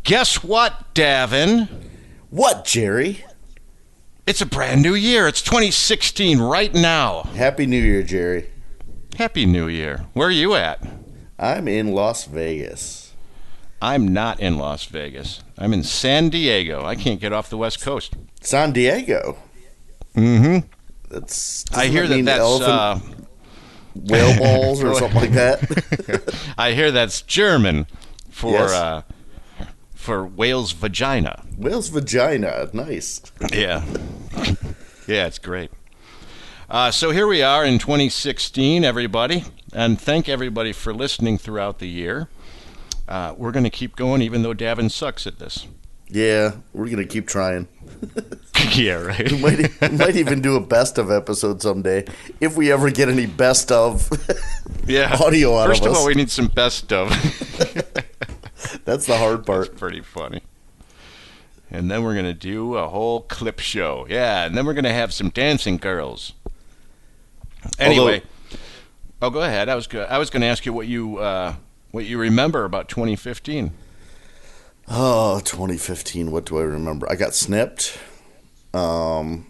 Guess what, Davin? What, Jerry? It's a brand new year. It's 2016 right now. Happy New Year, Jerry. Happy New Year. Where are you at? I'm in Las Vegas. I'm not in Las Vegas. I'm in San Diego. I can't get off the West Coast. San Diego? Mm-hmm. I hear that's whale balls or something like that. I hear that's German for Yes. For whale's vagina. Whale's vagina. Nice. Yeah. Yeah, it's great. So here we are in 2016, everybody, and thank everybody for listening throughout the year. We're going to keep going, even though Davin sucks at this. Yeah, we're going to keep trying. Yeah, right. We might even do a best of episode someday, if we ever get any best of audio out of us. First of all, we need some best of. That's the hard part. That's pretty funny. And then we're going to do a whole clip show. Yeah, and then we're going to have some dancing girls. Anyway, go ahead. I was going to ask you what you remember about 2015. Oh, 2015. What do I remember? I got snipped. I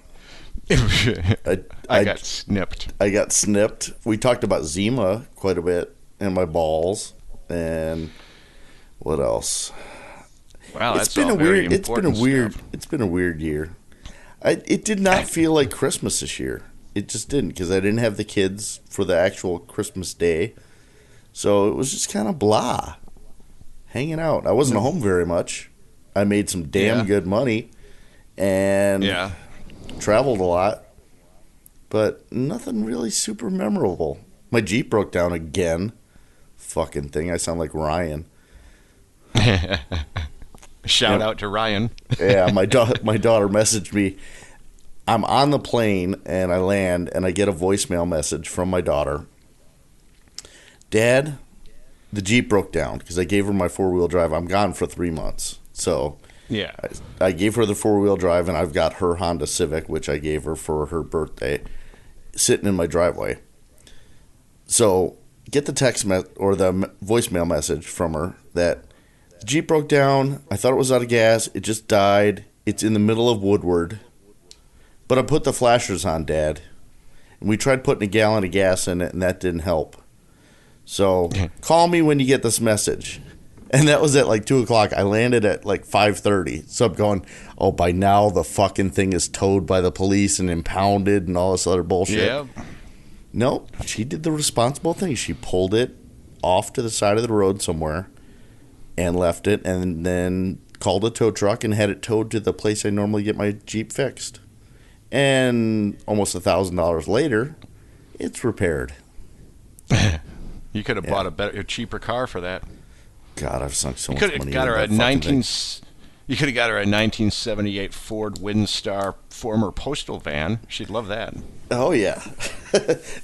got snipped. I got snipped. We talked about Zima quite a bit, and my balls, and what else? Wow, that's all very important stuff. It's been a weird year. It did not feel like Christmas this year. It just didn't, because I didn't have the kids for the actual Christmas day. So it was just kind of blah. Hanging out. I wasn't home very much. I made some damn good money and traveled a lot. But nothing really super memorable. My Jeep broke down again. Fucking thing. I sound like Ryan. Shout out to Ryan. Yeah, my daughter messaged me. I'm on the plane and I land and I get a voicemail message from my daughter. Dad, the Jeep broke down because I gave her my four-wheel drive. I'm gone for 3 months. So yeah, I gave her the four-wheel drive, and I've got her Honda Civic, which I gave her for her birthday, sitting in my driveway. So get the text or the voicemail message from her that the Jeep broke down. I thought it was out of gas. It just died. It's in the middle of Woodward. But I put the flashers on, Dad. And we tried putting a gallon of gas in it, and that didn't help. So call me when you get this message. And that was at like 2 o'clock. I landed at like 5:30. So I'm going, oh, by now the fucking thing is towed by the police and impounded and all this other bullshit. Yeah. Nope. She did the responsible thing. She pulled it off to the side of the road somewhere and left it, and then called a tow truck and had it towed to the place I normally get my Jeep fixed. And almost $1,000 later, it's repaired. You could have bought a cheaper car for that. God, I've sunk so much money into got her that a fucking thing. You could have got her a 1978 Ford Windstar former postal van. She'd love that. Oh, yeah.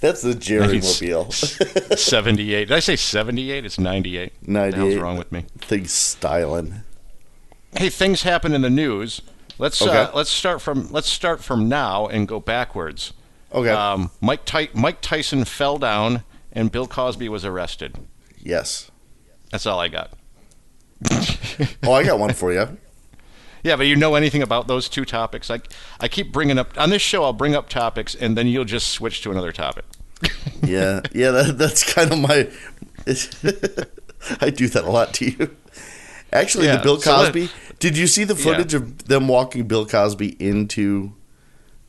That's the Jerry Mobile. 78. Did I say 78? It's 98. 98. What the hell's wrong with me? Thing's styling. Hey, things happen in the news. Let's start from now and go backwards. Okay. Mike Tyson fell down and Bill Cosby was arrested. Yes. That's all I got. Oh, I got one for you. Yeah, but you know anything about those two topics? I keep bringing up on this show. I'll bring up topics, and then you'll just switch to another topic. Yeah. That's kind of my. I do that a lot to you. Actually, the Bill Cosby. Did you see the footage of them walking Bill Cosby into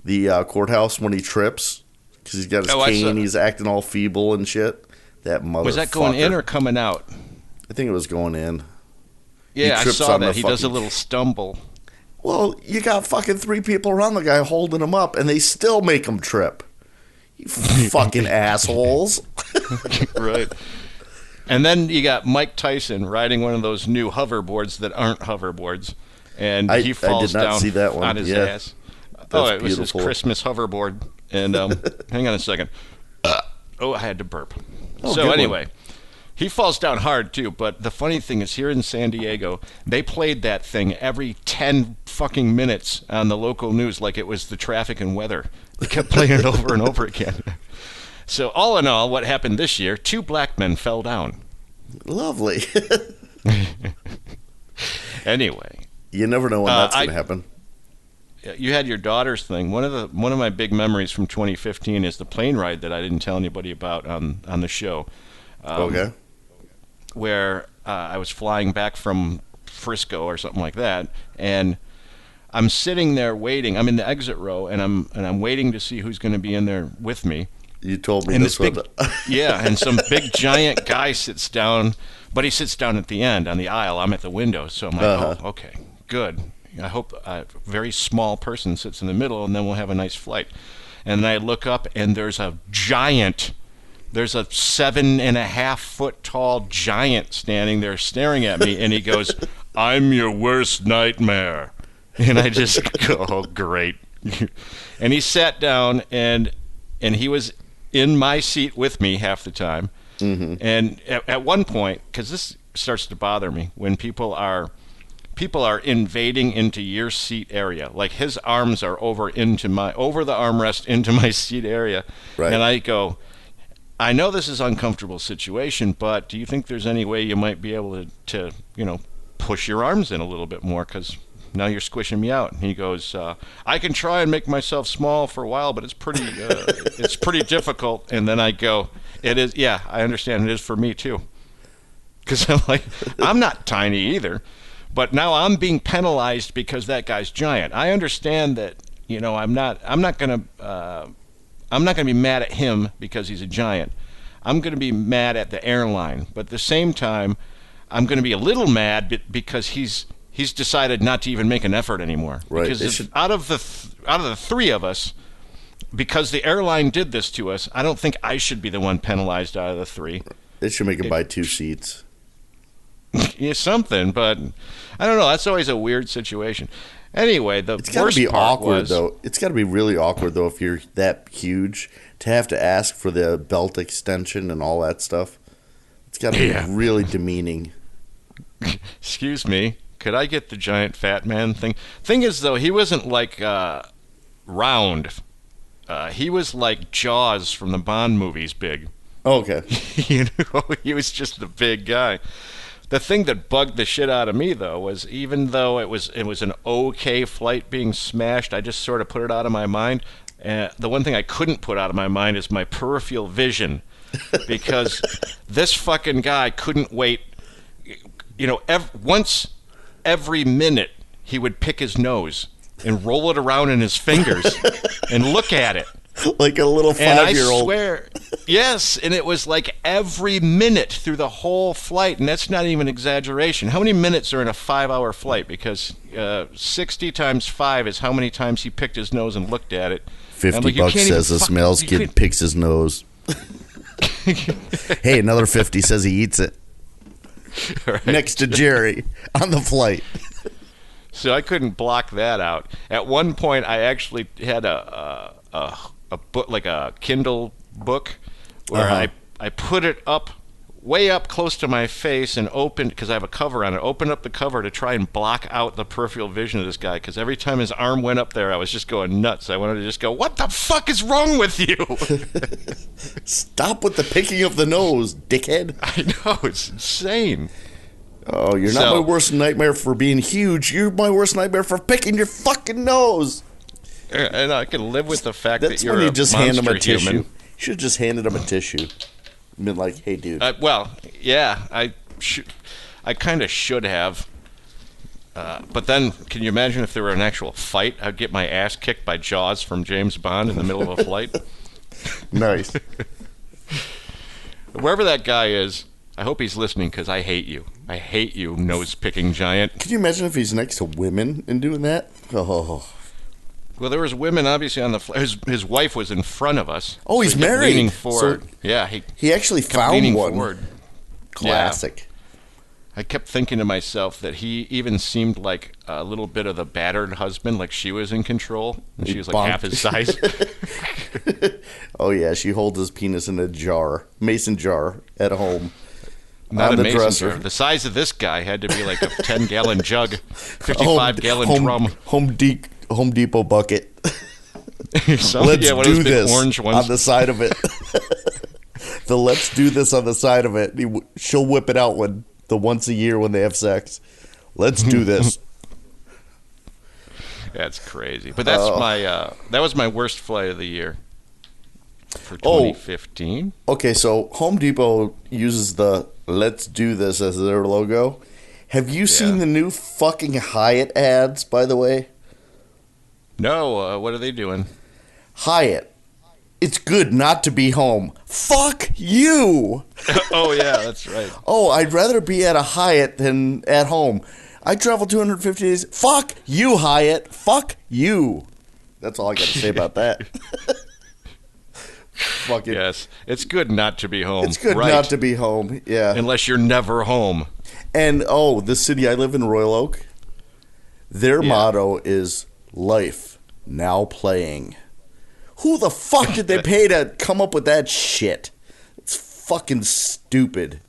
the courthouse when he trips? Because he's got his cane, he's acting all feeble and shit. That motherfucker. Was that going in or coming out? I think it was going in. Yeah, I saw that. He does a little stumble. Well, you got fucking 3 people around the guy holding him up, and they still make him trip. You fucking assholes. Right. And then you got Mike Tyson riding one of those new hoverboards that aren't hoverboards, and he falls down see that one. On his ass. It was his Christmas hoverboard. And hang on a second. I had to burp. So anyway, he falls down hard too. But the funny thing is, here in San Diego, they played that thing every 10 fucking minutes on the local news like it was the traffic and weather. They kept playing it over and over again. So all in all, what happened this year, 2 black men fell down. Lovely. Anyway, you never know when that's going to happen. You had your daughter's thing. One of my big memories from 2015 is the plane ride that I didn't tell anybody about on the show. Okay. Where I was flying back from Frisco or something like that, and I'm sitting there waiting. I'm in the exit row, and I'm waiting to see who's going to be in there with me. You told me this one. Yeah, and some big giant guy sits down, but he sits down at the end on the aisle. I'm at the window, so I'm like, oh, okay, good. I hope a very small person sits in the middle, and then we'll have a nice flight. And then I look up, and there's a 7.5 foot tall giant standing there staring at me, and he goes, "I'm your worst nightmare." And I just go, oh, great. And he sat down, and he was in my seat with me half the time. Mm-hmm. And at one point, because this starts to bother me, when people are invading into your seat area, like his arms are over the armrest into my seat area, right. And I go, I know this is an uncomfortable situation, but do you think there's any way you might be able to push your arms in a little bit more, because now you're squishing me out? And he goes, I can try and make myself small for a while, but it's pretty difficult. And then I go, it is, yeah, I understand, it is for me too, because I'm like, I'm not tiny either. But now I'm being penalized because that guy's giant. I understand that, I'm not going to be mad at him because he's a giant. I'm going to be mad at the airline. But at the same time, I'm going to be a little mad because he's decided not to even make an effort anymore. Right. Because out of the three of us, because the airline did this to us, I don't think I should be the one penalized out of the three. They should make him buy 2 seats. Yeah, something, but I don't know. That's always a weird situation. Anyway, it's gotta be awkward though. It's got to be really awkward though if you're that huge to have to ask for the belt extension and all that stuff. It's got to be really demeaning. Excuse me, could I get the giant fat man thing? Thing is though, he wasn't like round. He was like Jaws from the Bond movies, big. Oh, okay. He was just a big guy. The thing that bugged the shit out of me, though, was even though it was an okay flight being smashed, I just sort of put it out of my mind. The one thing I couldn't put out of my mind is my peripheral vision, because this fucking guy couldn't wait. Once every minute he would pick his nose and roll it around in his fingers and look at it. Like a little 5-year-old. And I swear, yes, and it was like every minute through the whole flight, and that's not even exaggeration. How many minutes are in a 5-hour flight? Because 60 times 5 is how many times he picked his nose and looked at it. $50 says the smells kid picks his nose. Hey, another 50 says he eats it. Right. Next to Jerry on the flight. So I couldn't block that out. At one point, I actually had a book, like a Kindle book, where I put it way up close to my face and opened, because I have a cover on it, opened up the cover to try and block out the peripheral vision of this guy, because every time his arm went up there, I was just going nuts. I wanted to just go, what the fuck is wrong with you? Stop with the picking of the nose, dickhead. I know, it's insane. Oh, you're not my worst nightmare for being huge. You're my worst nightmare for picking your fucking nose. And I can live with the fact that you're when you a just monster hand him a human. Tissue. You should have just handed him a tissue. Been like, hey, dude. I kind of should have. But then, can you imagine if there were an actual fight? I'd get my ass kicked by Jaws from James Bond in the middle of a flight. Nice. Wherever that guy is, I hope he's listening, because I hate you. I hate you, nose-picking giant. Can you imagine if he's next to women and doing that? Oh. Well, there was women obviously on the flight. His wife was in front of us. Oh, he's married. Leaning forward. So yeah, he actually found one. Forward. Classic. Yeah. I kept thinking to myself that he even seemed like a little bit of the battered husband, like she was in control, and she was like half his size. Oh yeah, she holds his penis in a mason jar at home. Not a mason jar. The size of this guy had to be like a 10-gallon jug, 55-gallon drum. Home Depot bucket. Let's do this orange ones on the side of it. Let's do this on the side of it. She'll whip it out once a year when they have sex. Let's do this. That's crazy. But that's that was my worst flight of the year for 2015. Okay, so Home Depot uses the "Let's do this" as their logo. Have you seen the new fucking Hyatt ads, by the way? No, what are they doing? Hyatt. It's good not to be home. Fuck you! Oh, yeah, that's right. Oh, I'd rather be at a Hyatt than at home. I travel 250 days. Fuck you, Hyatt. Fuck you. That's all I got to say about that. Fucking yes, it's good not to be home. It's good not to be home, yeah. Unless you're never home. And, the city I live in, Royal Oak, their motto is life now playing. Who the fuck did they pay to come up with that shit? It's fucking stupid.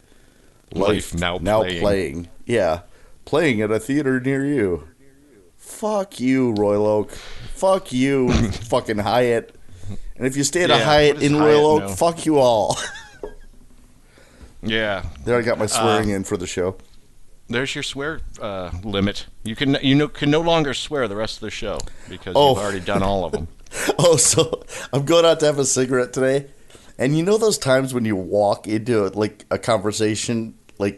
Life now playing. Yeah. Playing at a theater near you. Fuck you, Royal Oak. Fuck you, fucking Hyatt. And if you stay at a Hyatt in Royal Oak, fuck you all. Yeah. There, I got my swearing in for the show. There's your swear limit. You can no longer swear the rest of the show because you've already done all of them. So I'm going out to have a cigarette today, and you know those times when you walk into a conversation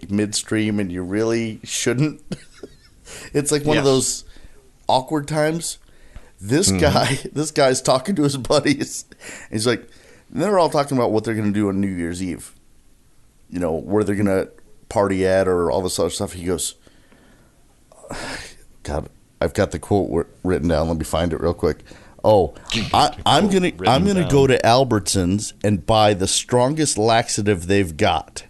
midstream and you really shouldn't? It's like one of those awkward times. This guy's talking to his buddies. He's like, they're all talking about what they're going to do on New Year's Eve. You know, where they're going to party at or all this other stuff. He goes, God, I've got the quote written down. Let me find it real quick. I'm gonna go to Albertsons and buy the strongest laxative they've got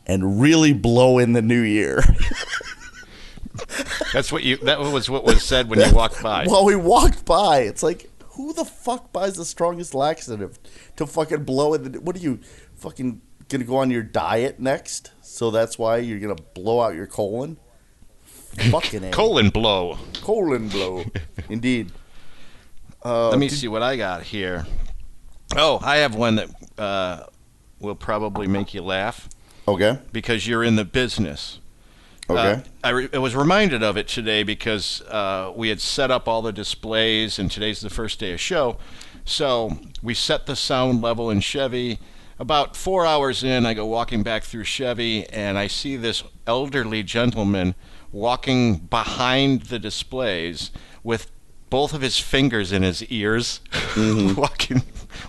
and really blow in the new year. That was what was said when you walked by. Well, we walked by. It's like, who the fuck buys the strongest laxative to fucking blow in what are you fucking gonna go on your diet next? So that's why you're gonna blow out your colon? Fucking colon blow. Colon blow. Indeed. Let me see what I got here. Oh, I have one that will probably make you laugh. Okay. Because you're in the business. Okay. I was reminded of it today because we had set up all the displays, and today's the first day of show. So we set the sound level in Chevy. About 4 hours in, I go walking back through Chevy, and I see this elderly gentleman walking behind the displays with both of his fingers in his ears,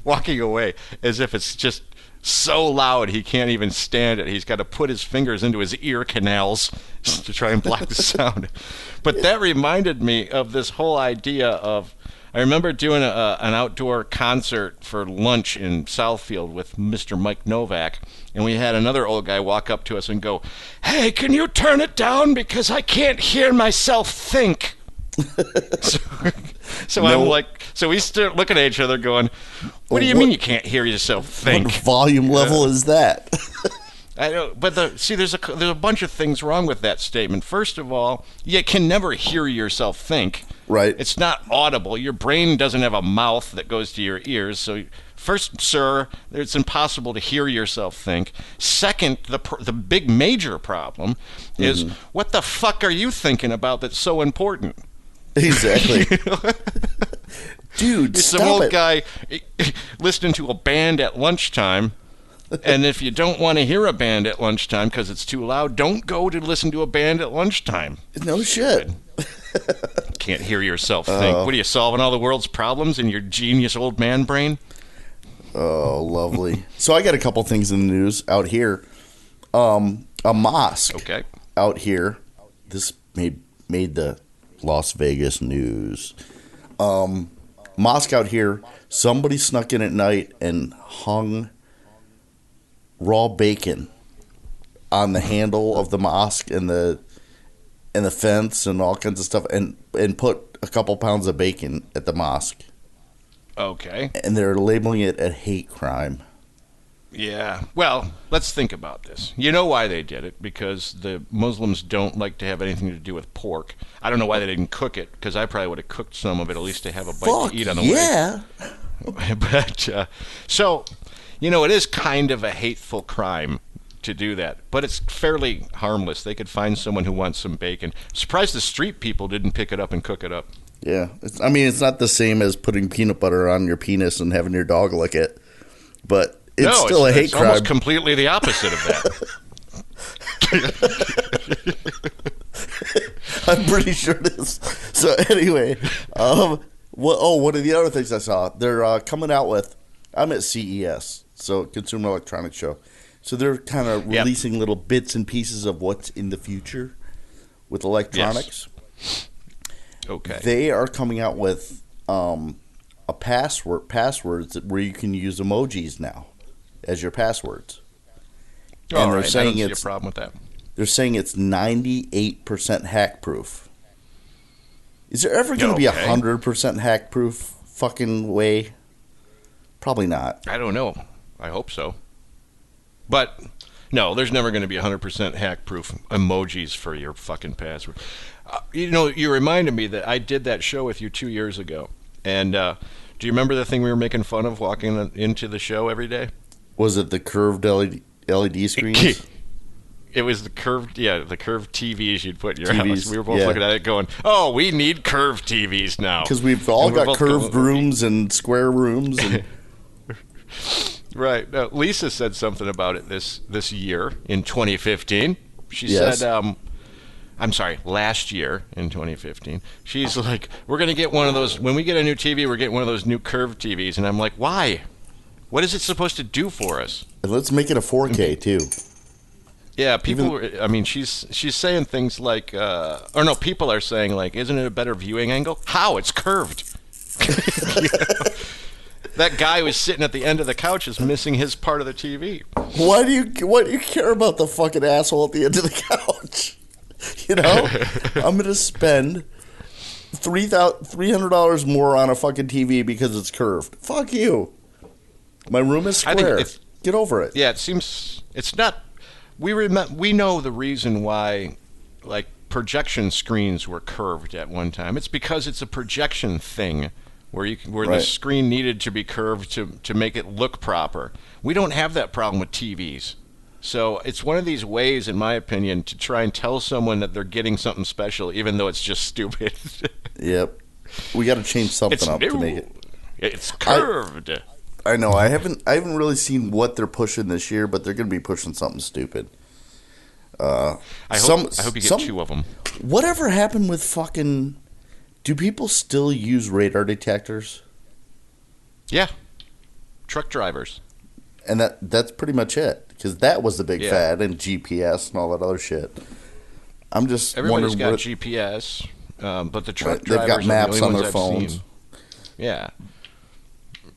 walking away as if it's just so loud he can't even stand it. He's got to put his fingers into his ear canals to try and block the sound. But that reminded me of this whole idea of, I remember doing an outdoor concert for lunch in Southfield with Mr. Mike Novak, and we had another old guy walk up to us and go, "Hey, can you turn it down because I can't hear myself think?" So I'm like, so we start looking at each other going, what do you mean you can't hear yourself think? What volume level is that? I know, but there's a bunch of things wrong with that statement. First of all, you can never hear yourself think. Right. It's not audible. Your brain doesn't have a mouth that goes to your ears. So first, sir, it's impossible to hear yourself think. Second, the big major problem is what the fuck are you thinking about that's so important? Exactly. Dude, it's some old guy listening to a band at lunchtime. And if you don't want to hear a band at lunchtime because it's too loud, don't go to listen to a band at lunchtime. No shit. Can't hear yourself think. What are you, solving all the world's problems in your genius old man brain? Oh, lovely. So I got a couple things in the news out here. A mosque out here. This made the Las Vegas news. Mosque out here. Somebody snuck in at night and hung raw bacon on the handle of the mosque and the fence and all kinds of stuff, and put a couple pounds of bacon at the mosque. Okay. And they're labeling it a hate crime. Yeah. Well, let's think about this. You know why they did it? Because the Muslims don't like to have anything to do with pork. I don't know why they didn't cook it, because I probably would have cooked some of it at least to have a bite to eat on the way. But so, you know, it is kind of a hateful crime to do that. But it's fairly harmless. They could find someone who wants some bacon. I'm surprised the street people didn't pick it up and cook it up. Yeah. It's not the same as putting peanut butter on your penis and having your dog lick it. But it's still a hate crime. It's almost completely the opposite of that. I'm pretty sure it is. So anyway, one of the other things I saw, they're coming out with, I'm at CES, so Consumer Electronics Show. So they're kind of releasing little bits and pieces of what's in the future with electronics. Yes. Okay. They are coming out with a passwords where you can use emojis now as your passwords. And they're saying I don't see a problem with that. They're saying it's 98% hack proof. Is there ever going to be 100% hack proof fucking way? Probably not. I don't know. I hope so. But no, there's never going to be 100% hack proof emojis for your fucking password. You reminded me that I did that show with you 2 years ago. And do you remember the thing we were making fun of walking into the show every day? Was it the curved LED screens? It was the curved TVs you'd put in your house. We were both looking at it going, oh, we need curved TVs now. Because we've all got curved rooms and square rooms. And right. Lisa said something about it this year in 2015. She said, I'm sorry, last year in 2015. She's like, we're going to get one of those. When we get a new TV, we're getting one of those new curved TVs. And I'm like, why? What is it supposed to do for us? And let's make it a 4K, too. Yeah, she's saying things like, people are saying, like, isn't it a better viewing angle? How? It's curved. That guy who was sitting at the end of the couch is missing his part of the TV. Why do you care about the fucking asshole at the end of the couch? I'm going to spend $300 more on a fucking TV because it's curved. Fuck you. My room is square. Get over it. Yeah, it seems it's not. We know the reason why, like, projection screens were curved at one time. It's because it's a projection thing where the screen needed to be curved to make it look proper. We don't have that problem with TVs. So it's one of these ways, in my opinion, to try and tell someone that they're getting something special, even though it's just stupid. Yep. We got to change something up to make it. It's curved. I know. I haven't really seen what they're pushing this year, but they're going to be pushing something stupid. I hope you get two of them. Whatever happened with fucking? Do people still use radar detectors? Yeah, truck drivers. And that's pretty much it, because that was the big fad, and GPS and all that other shit. I'm just everybody's got GPS, but the truck drivers they've got maps on their phones. Yeah.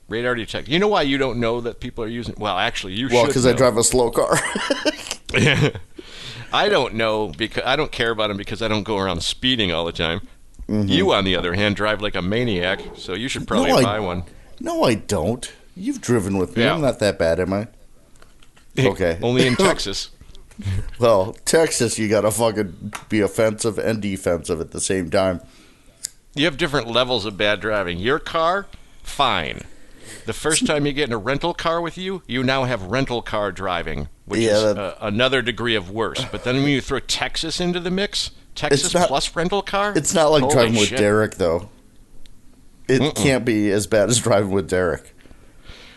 Radar detector. You know why you don't know that people are using? Well, actually, you should. Well, because I drive a slow car. I don't know because I don't care about them because I don't go around speeding all the time. Mm-hmm. You, on the other hand, drive like a maniac, so you should probably buy one. No, I don't. You've driven with me. Yeah. I'm not that bad, am I? Okay. Only in Texas. Well, Texas, you got to fucking be offensive and defensive at the same time. You have different levels of bad driving. Your car, fine. The first time you get in a rental car with you, you now have rental car driving, which is another degree of worse. But then when you throw Texas into the mix, Texas plus rental car? It's not like driving with Derek, though. It can't be as bad as driving with Derek.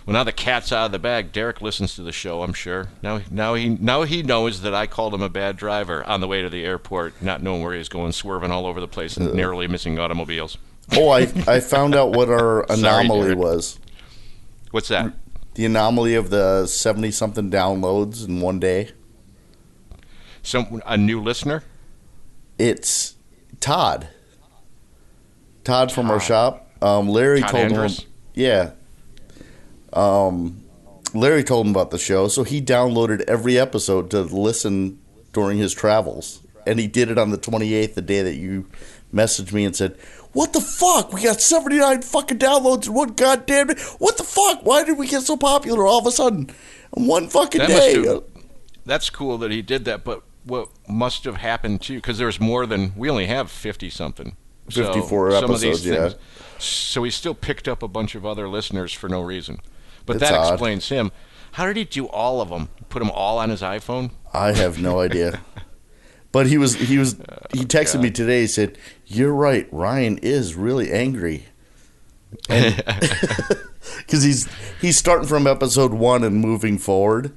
Well, now the cat's out of the bag. Derek listens to the show, I'm sure. Now he knows that I called him a bad driver on the way to the airport, not knowing where he was going, swerving all over the place and narrowly missing automobiles. Oh, I found out what our anomaly was. What's that? The anomaly of the 70-something downloads in one day. A new listener? It's Todd. Todd from our shop. Larry told him. Yeah. Larry told him about the show, so he downloaded every episode to listen during his travels. And he did it on the 28th, the day that you messaged me and said, "What the fuck? We got 79 fucking downloads in one goddamn day. What the fuck? Why did we get so popular all of a sudden in one fucking day?" That's cool that he did that, but what must have happened too, because there's more than, we only have 50-something. 54 episodes, yeah. So he still picked up a bunch of other listeners for no reason. But It's that odd. explains him. How did he do all of them? Put them all on his iPhone? I have no idea. But he texted me today. He said, "You're right. Ryan is really angry." Because he's starting from episode 1 and moving forward.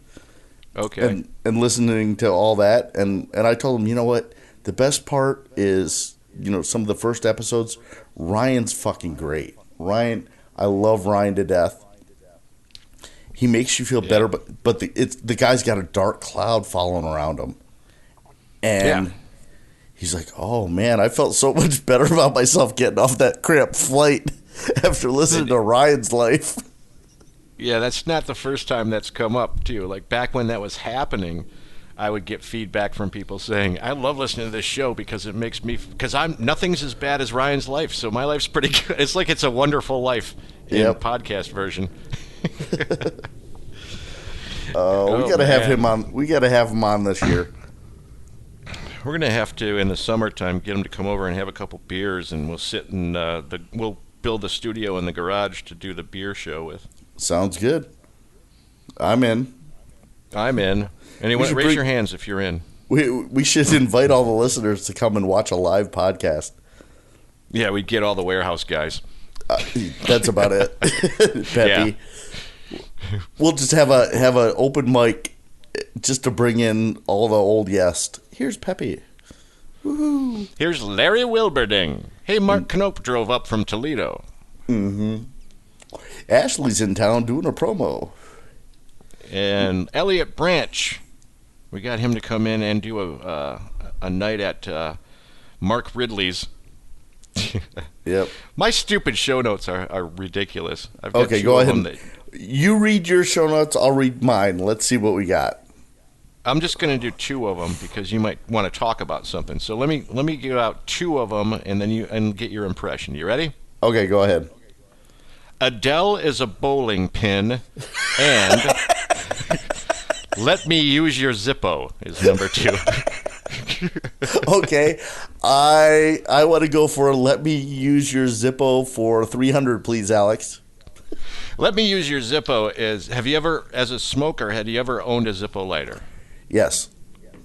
Okay. And listening to all that. And I told him, you know what? The best part is, some of the first episodes, Ryan's fucking great. Ryan, I love Ryan to death. He makes you feel better, but the guy's got a dark cloud following around him. And he's like, oh, man, I felt so much better about myself getting off that crap flight after listening to Ryan's life. Yeah, that's not the first time that's come up, too. Like, back when that was happening, I would get feedback from people saying, I love listening to this show because it makes me... Because nothing's as bad as Ryan's life, so my life's pretty good. It's like It's a Wonderful Life in podcast version. We gotta have him on. We gotta have him on this year. We're gonna have to in the summertime get him to come over and have a couple beers, and we'll sit in we'll build a studio in the garage to do the beer show with. Sounds good. I'm in. Anyone, raise your hands if you're in. We should invite all the listeners to come and watch a live podcast. Yeah, we'd get all the warehouse guys. That's about it. Peppy. Yeah. We'll just have an open mic just to bring in all the old guests. Here's Peppy. Woohoo. Here's Larry Wilberding. Hey, Mark Knope drove up from Toledo. Mm-hmm. Ashley's in town doing a promo. And Elliot Branch. We got him to come in and do a night at Mark Ridley's. Yep. My stupid show notes are ridiculous. Okay, go ahead. You read your show notes. I'll read mine. Let's see what we got. I'm just going to do 2 of them because you might want to talk about something. So let me give out 2 of them and then get your impression. You ready? Okay, go ahead. Adele is a bowling pin, and let me use your Zippo is number 2. Okay, I want to go for let me use your Zippo for 300, please, Alex. Let me use your Zippo is, have you ever, as a smoker, had you ever owned a Zippo lighter? Yes.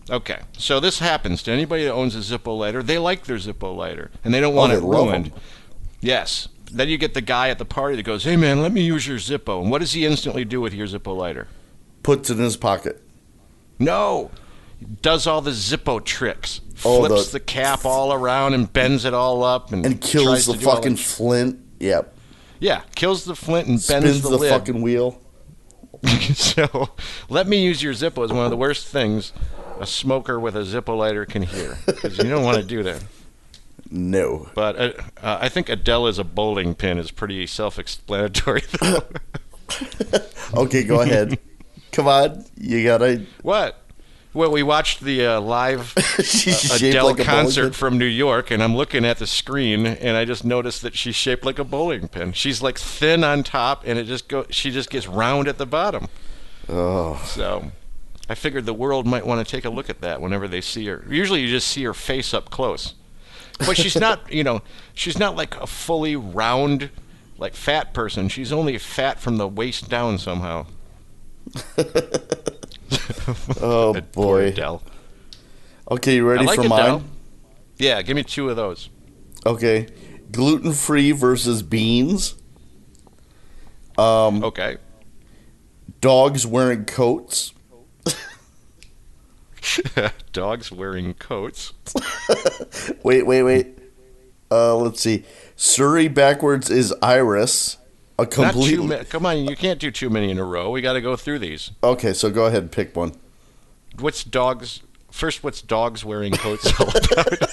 Okay, so this happens to anybody that owns a Zippo lighter. They like their Zippo lighter, and they don't want it ruined. Yes. Then you get the guy at the party that goes, hey, man, let me use your Zippo. And what does he instantly do with your Zippo lighter? Puts it in his pocket. No. Does all the Zippo tricks. Flips the cap all around and bends it all up. And kills the fucking flint. Yep. Yeah, kills the flint and bends the lid. Spins the fucking wheel. So, let me use your Zippo is one of the worst things a smoker with a Zippo lighter can hear. Because you don't want to do that. No. But I think Adele is a bowling pin is pretty self-explanatory, though. Okay, go ahead. Come on. You gotta... What? Well, we watched the live Adele concert from New York, and I'm looking at the screen, and I just noticed that she's shaped like a bowling pin. She's like thin on top, and she just gets round at the bottom. Oh. So I figured the world might want to take a look at that whenever they see her. Usually you just see her face up close. But she's not, she's not like a fully round, like fat person. She's only fat from the waist down somehow. Oh, boy. Adele. Okay, you ready for Adele. mine? Yeah, give me 2 of those. Okay. Gluten-free versus beans. Okay. Dogs wearing coats. Dogs wearing coats. Wait. Let's see. Surrey backwards is Iris. Come on, you can't do too many in a row. We got to go through these. Okay, so go ahead and pick one. What's dogs wearing coats all about?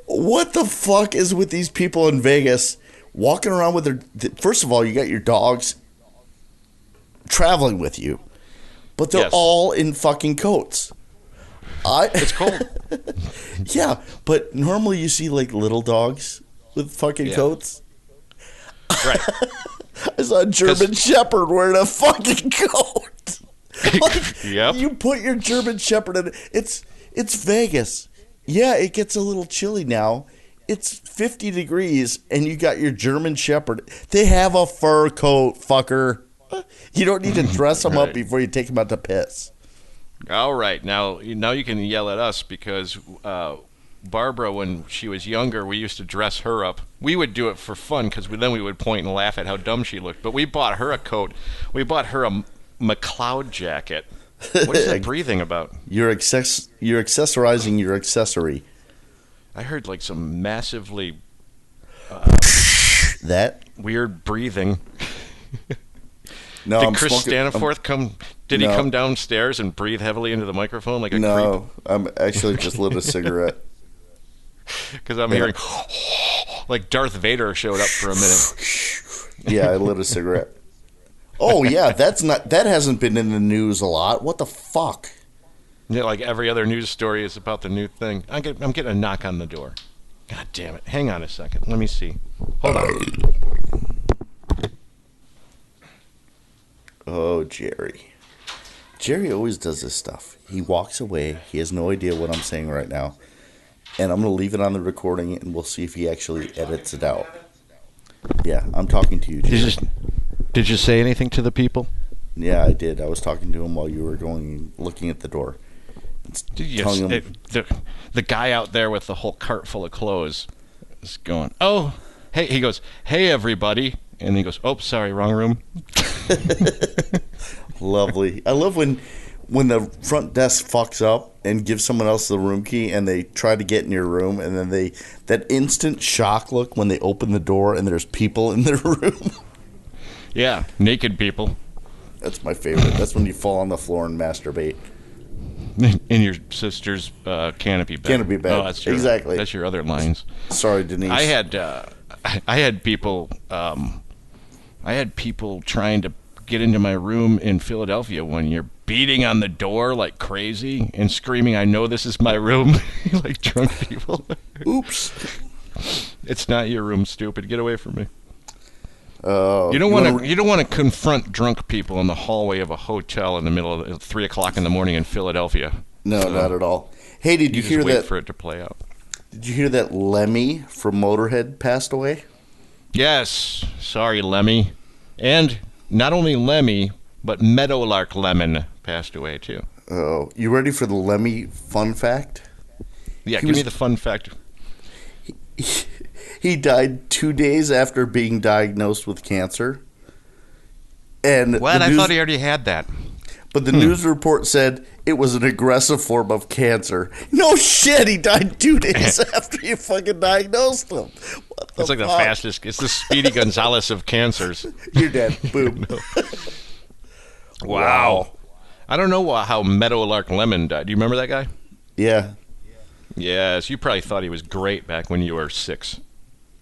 What the fuck is with these people in Vegas walking around with their... First of all, you got your dogs traveling with you, but they're all in fucking coats. It's cold. Yeah, but normally you see like little dogs with fucking coats. Right. I saw a German Shepherd wearing a fucking coat. Yep. You put your German Shepherd in. It's Vegas. Yeah, it gets a little chilly now. It's 50 degrees, and you got your German Shepherd. They have a fur coat, fucker. You don't need to dress them up before you take them out to piss. All right. Now you can yell at us because Barbara, when she was younger, we used to dress her up. We would do it for fun because then we would point and laugh at how dumb she looked. But we bought her a coat. We bought her a McLeod jacket. What is that breathing about? You're accessorizing your accessory. I heard like some massively that weird breathing. No, did Chris Staniforth come? Did he come downstairs and breathe heavily into the microphone like a creep? No, I'm actually just lit a cigarette. Because I'm hearing like Darth Vader showed up for a minute. Yeah, I lit a cigarette. Oh yeah, that hasn't been in the news a lot. What the fuck? Yeah, like every other news story is about the new thing. I'm getting a knock on the door. God damn it! Hang on a second. Let me see. Hold on. Oh, Jerry. Jerry always does this stuff. He walks away. He has no idea what I'm saying right now. And I'm going to leave it on the recording, and we'll see if he actually edits it out. Yeah, I'm talking to you, Jerry. Did you say anything to the people? Yeah, I did. I was talking to him while you were looking at the door. The guy out there with the whole cart full of clothes is going, oh, hey, he goes, hey, everybody. And he goes, oh, sorry, wrong room. Lovely. I love when the front desk fucks up and gives someone else the room key and they try to get in your room and then that instant shock look when they open the door and there's people in their room. Yeah, naked people. That's my favorite. That's when you fall on the floor and masturbate. In your sister's canopy bed. Canopy bed. Oh, exactly. That's your other lines. Sorry, Denise. I had people trying to get into my room in Philadelphia one year, beating on the door like crazy and screaming, "I know this is my room," like drunk people. Oops. It's not your room, stupid. Get away from me. You don't want to confront drunk people in the hallway of a hotel in the middle of 3 o'clock in the morning in Philadelphia. No, not at all. Hey, did you hear that? Wait for it to play out. Did you hear that Lemmy from Motorhead passed away? Yes. Sorry, Lemmy. And not only Lemmy, but Meadowlark Lemon passed away too. Oh, you ready for the Lemmy fun fact? Yeah, give me the fun fact. He died 2 days after being diagnosed with cancer. And what? I thought he already had that. But the news report said it was an aggressive form of cancer. No shit, he died 2 days after you fucking diagnosed him. What the It's like fuck? the fastest. It's the Speedy Gonzalez of cancers. You're dead. Boom. Wow. I don't know how Meadowlark Lemon died. Do you remember that guy? Yeah. Yes, you probably thought he was great back when you were 6.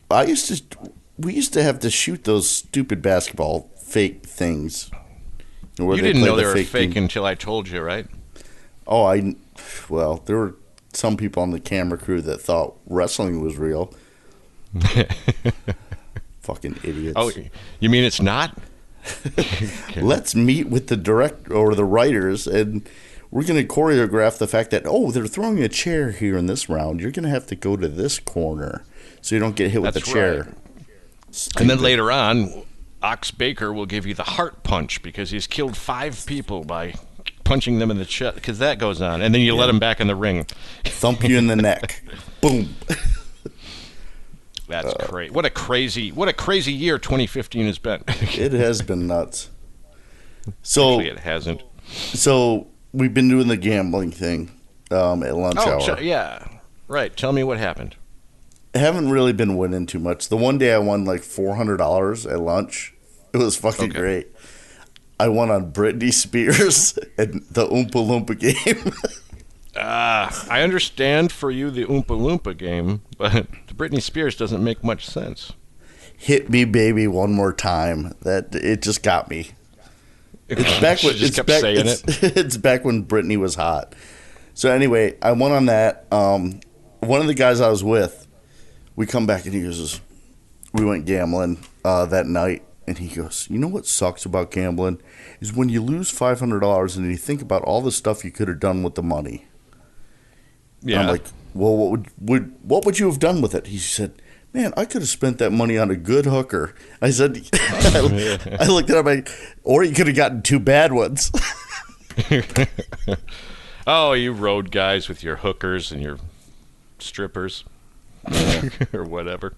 We used to have to shoot those stupid basketball fake things. You didn't know they were fake until I told you, right? Oh, well, there were some people on the camera crew that thought wrestling was real. Fucking idiots. Oh, you mean it's not? Let's meet with the director or the writers, and we're going to choreograph the fact that, they're throwing a chair here in this round. You're going to have to go to this corner so you don't get hit with the chair. Right. And then later on, Ox Baker will give you the heart punch because he's killed 5 people by punching them in the chest, because that goes on. And then you let him back in the ring. Thump you in the neck. Boom. That's great. What a crazy year 2015 has been. It has been nuts. So actually, it hasn't. So we've been doing the gambling thing at lunch hour. Yeah. Right. Tell me what happened. I haven't really been winning too much. The one day I won like $400 at lunch. It was fucking great. I won on Britney Spears and the Oompa Loompa game. I understand for you the Oompa Loompa game, but the Britney Spears doesn't make much sense. Hit me, baby, one more time. It just got me. It's back when it's back when Britney was hot. So anyway, I won on that. One of the guys I was with, we come back and he goes, we went gambling that night, and he goes, you know what sucks about gambling is when you lose $500 and you think about all the stuff you could have done with the money. Yeah. I'm like, well, what would you have done with it? He said, man, I could have spent that money on a good hooker. I said, I looked at him, or you could have gotten 2 bad ones. Oh, you road guys with your hookers and your strippers. Or whatever.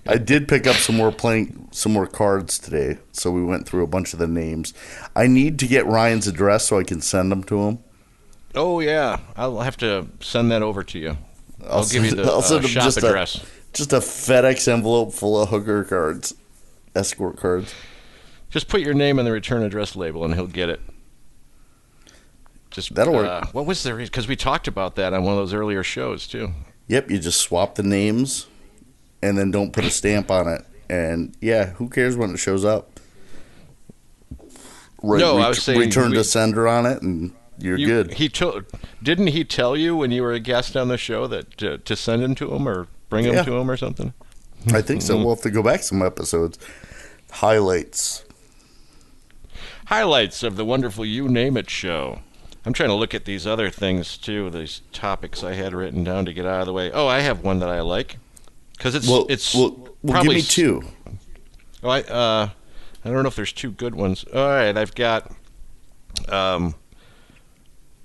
I did pick up some more cards today, so we went through a bunch of the names. I need to get Ryan's address so I can send them to him. Oh yeah, I'll have to send that over to you. I'll give you the shop address. Just a FedEx envelope full of hooker cards, escort cards. Just put your name on the return address label, and he'll get it. That'll work. What was the reason? Because we talked about that on one of those earlier shows too. Yep, you just swap the names, and then don't put a stamp on it. And yeah, who cares when it shows up? I was saying return to sender on it, and you're good. Didn't he tell you when you were a guest on the show that to send him to him or bring him to him or something? I think so. We'll have to go back some episodes. Highlights of the wonderful You Name It show. I'm trying to look at these other things, too, these topics I had written down to get out of the way. Oh, I have one that I like. Because it's give probably... me 2. Oh, I don't know if there's 2 good ones. All right, I've got...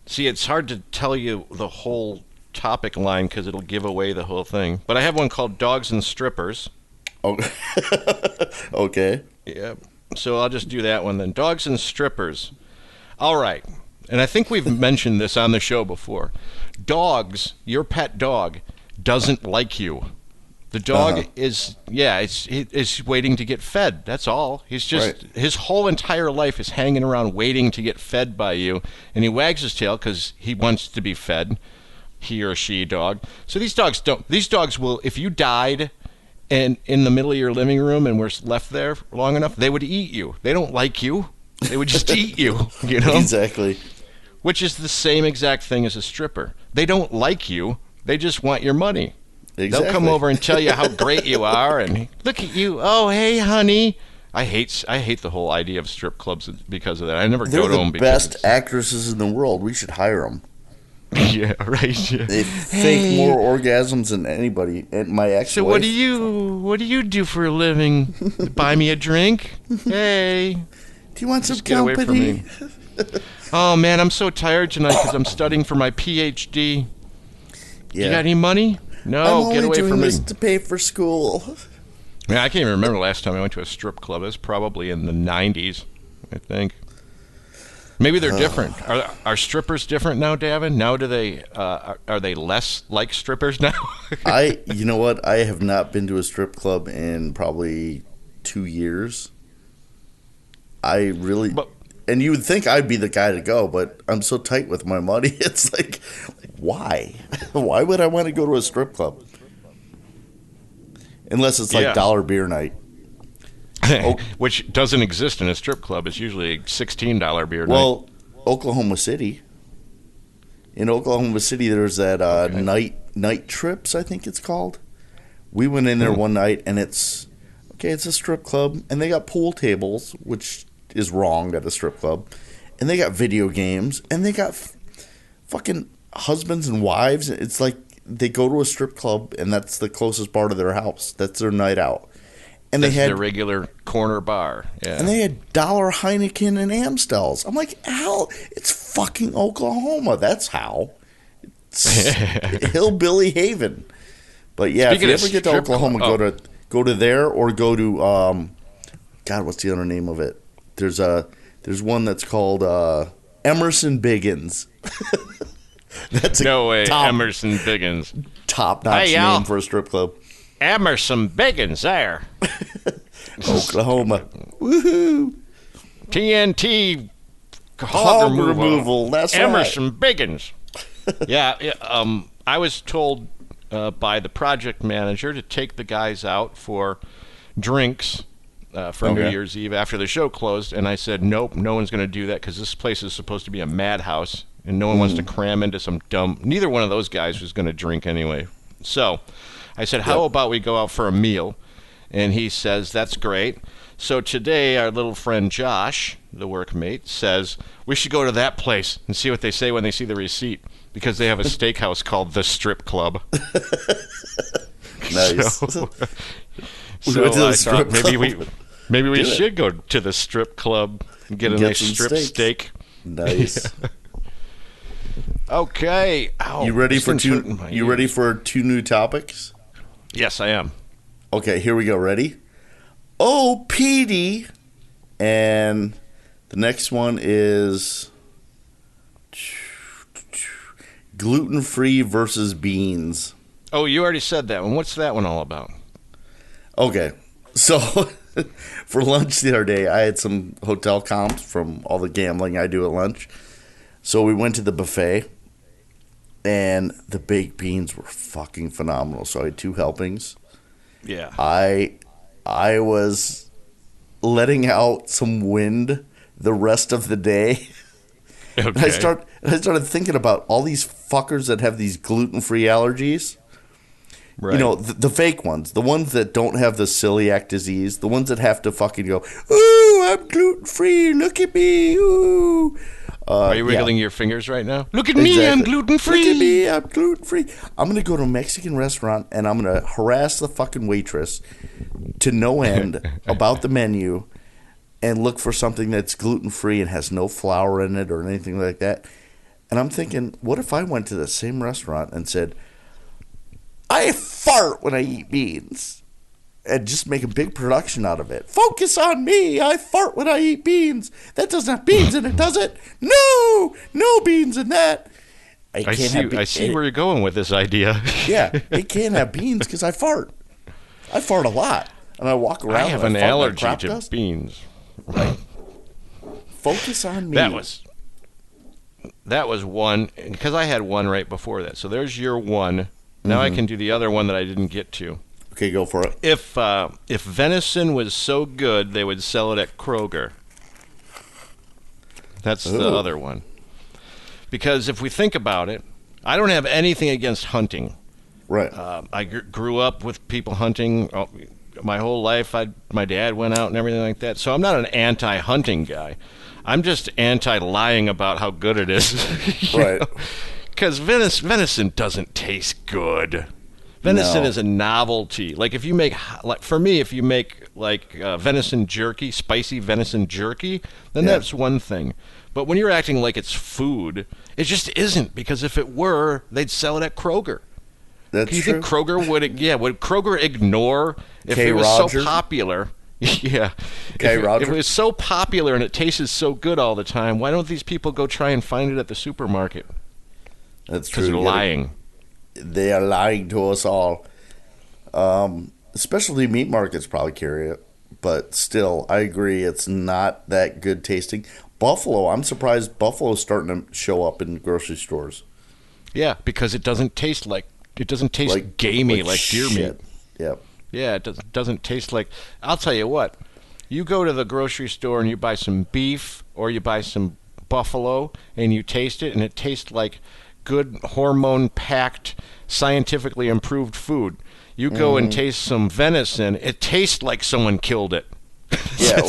see, it's hard to tell you the whole topic line because it'll give away the whole thing. But I have one called Dogs and Strippers. Oh, okay. Yeah, so I'll just do that one then. Dogs and Strippers. All right. And I think we've mentioned this on the show before. Dogs, your pet dog, doesn't like you. The dog is waiting to get fed. That's all. He's just his whole entire life is hanging around waiting to get fed by you, and he wags his tail because he wants to be fed. He or she dog. So these dogs don't. These dogs will, if you died and in the middle of your living room and were left there long enough, they would eat you. They don't like you. They would just eat you. You know exactly. Which is the same exact thing as a stripper. They don't like you. They just want your money. Exactly. They'll come over and tell you how great you are and look at you. Oh, hey, honey. I hate the whole idea of strip clubs because of that. I never go to them. They're the best actresses in the world. We should hire them. Yeah, right. Yeah. They fake more orgasms than anybody. And my ex-wife. So what do you do for a living? Buy me a drink? Hey. Do you want some company? Oh, man, I'm so tired tonight because I'm studying for my PhD. Yeah. You got any money? No, get away from me. I'm only doing this to pay for school. Man, I can't even remember the last time I went to a strip club. It was probably in the 90s, I think. Maybe they're different. Are strippers different now, Davin? Now are they less like strippers now? You know what? I have not been to a strip club in probably 2 years. And you would think I'd be the guy to go, but I'm so tight with my money. It's like, why? Why would I want to go to a strip club? Unless it's like dollar beer night. Which doesn't exist in a strip club. It's usually a $16 beer night. Well, Oklahoma City. In Oklahoma City, there's that night trips, I think it's called. We went in there one night, and it's a strip club, and they got pool tables, which is wrong at a strip club, and they got video games, and they got fucking husbands and wives. It's like they go to a strip club, and that's the closest part of their house. That's their night out. And that's their regular corner bar. Yeah. And they had dollar Heineken and Amstels. I'm like, hell, it's fucking Oklahoma. That's how. It's hillbilly haven. But yeah, Speaking if you ever get to Oklahoma, go to there or go to God, what's the other name of it? There's one that's called Emerson Biggins. That's no way, Emerson Biggins. Top-notch name for a strip club. Emerson Biggins there. Oklahoma. Woohoo. TNT hog removal. That's Emerson right. Biggins. Yeah, I was told by the project manager to take the guys out for drinks for New Year's Eve after the show closed, and I said, nope, no one's going to do that because this place is supposed to be a madhouse, and no one wants to cram into some dumb... Neither one of those guys was going to drink anyway. So I said, how about we go out for a meal? And he says, that's great. So today, our little friend Josh, the workmate, says, we should go to that place and see what they say when they see the receipt, because they have a steakhouse called The Strip Club. Nice. So I thought maybe we should go to the strip club and get a nice strip steak. Nice. Okay. Ow, you ready for two new topics? Yes, I am. Okay, here we go. Ready? Oh, Petey. And the next one is gluten-free versus beans. Oh, you already said that one. What's that one all about? Okay. So for lunch the other day, I had some hotel comps from all the gambling I do at lunch. So we went to the buffet, and the baked beans were fucking phenomenal. So I had 2 helpings. Yeah. I was letting out some wind the rest of the day. Okay. And I started thinking about all these fuckers that have these gluten-free allergies. Right. You know, the fake ones, the ones that don't have the celiac disease, the ones that have to fucking go, ooh, I'm gluten-free, look at me, ooh. Are you wiggling your fingers right now? Look at me, I'm gluten-free. Look at me, I'm gluten-free. I'm going to go to a Mexican restaurant, and I'm going to harass the fucking waitress to no end about the menu and look for something that's gluten-free and has no flour in it or anything like that. And I'm thinking, what if I went to the same restaurant and said, I fart when I eat beans, and just make a big production out of it. Focus on me. I fart when I eat beans. That doesn't have beans in it, does it? No beans in that. I see where you're going with this idea. Yeah, it can't have beans because I fart. I fart a lot, and I walk around. I have an allergy to beans. Right. Focus on me. That was one, because I had one right before that. So there's your one. Now I can do the other one that I didn't get to. Okay, go for it. If venison was so good, they would sell it at Kroger. That's the other one. Because if we think about it, I don't have anything against hunting. Right. I grew up with people hunting my whole life. My dad went out and everything like that. So I'm not an anti-hunting guy. I'm just anti-lying about how good it is. Right. Because venison doesn't taste good. Venison is a novelty. Like if you make, if you make venison jerky, spicy venison jerky, then that's one thing. But when you're acting like it's food, it just isn't. Because if it were, they'd sell it at Kroger. That's true. You think Kroger would Kroger ignore if it was so popular? Yeah. If it was so popular and it tasted so good all the time, why don't these people go try and find it at the supermarket? That's true. Because they're lying. They are lying to us all. Specialty meat markets probably carry it, but still, I agree, it's not that good tasting. Buffalo, I'm surprised Buffalo's starting to show up in grocery stores. Yeah, because it doesn't taste gamey like deer meat. Yep. Yeah, it doesn't taste like. I'll tell you what. You go to the grocery store and you buy some beef or you buy some buffalo and you taste it, and it tastes like good hormone-packed, scientifically improved food. You go and taste some venison, it tastes like someone killed it. Yeah,